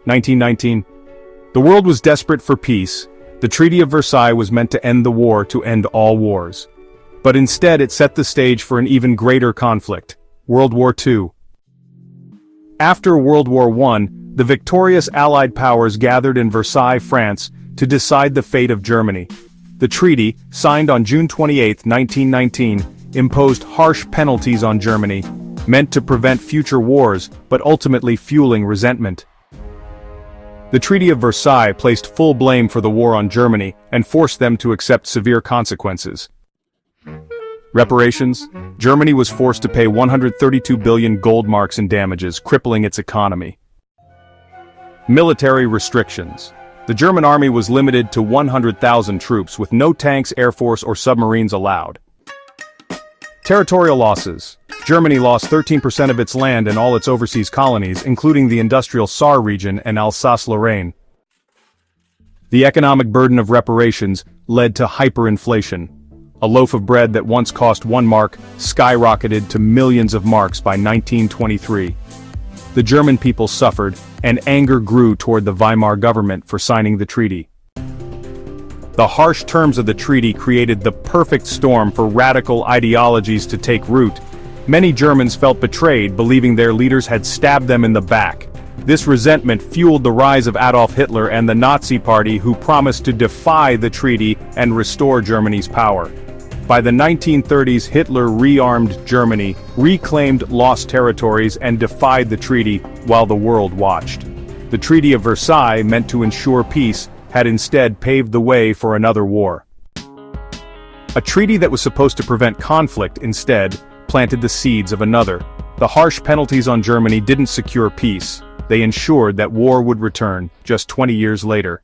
1919. The world was desperate for peace. The Treaty of Versailles was meant to end the war, to end all wars. But instead it set the stage for an even greater conflict, World War II. After World War I, the victorious Allied powers gathered in Versailles, France, to decide the fate of Germany. The treaty, signed on June 28, 1919, imposed harsh penalties on Germany, meant to prevent future wars, but ultimately fueling resentment. The Treaty of Versailles placed full blame for the war on Germany and forced them to accept severe consequences. Reparations: Germany was forced to pay 132 billion gold marks in damages, crippling its economy. Military restrictions: the German army was limited to 100,000 troops, with no tanks, air force, or submarines allowed. Territorial losses: Germany lost 13% of its land and all its overseas colonies, including the industrial Saar region and Alsace-Lorraine. The economic burden of reparations led to hyperinflation. A loaf of bread that once cost 1 mark skyrocketed to millions of marks by 1923. The German people suffered, and anger grew toward the Weimar government for signing the treaty. The harsh terms of the treaty created the perfect storm for radical ideologies to take root. Many Germans felt betrayed, believing their leaders had stabbed them in the back. This resentment fueled the rise of Adolf Hitler and the Nazi Party, who promised to defy the treaty and restore Germany's power. By the 1930s, Hitler rearmed Germany, reclaimed lost territories, and defied the treaty while the world watched. The Treaty of Versailles, meant to ensure peace, had instead paved the way for another war. A treaty that was supposed to prevent conflict instead planted the seeds of another. The harsh penalties on Germany didn't secure peace. They ensured that war would return just 20 years later.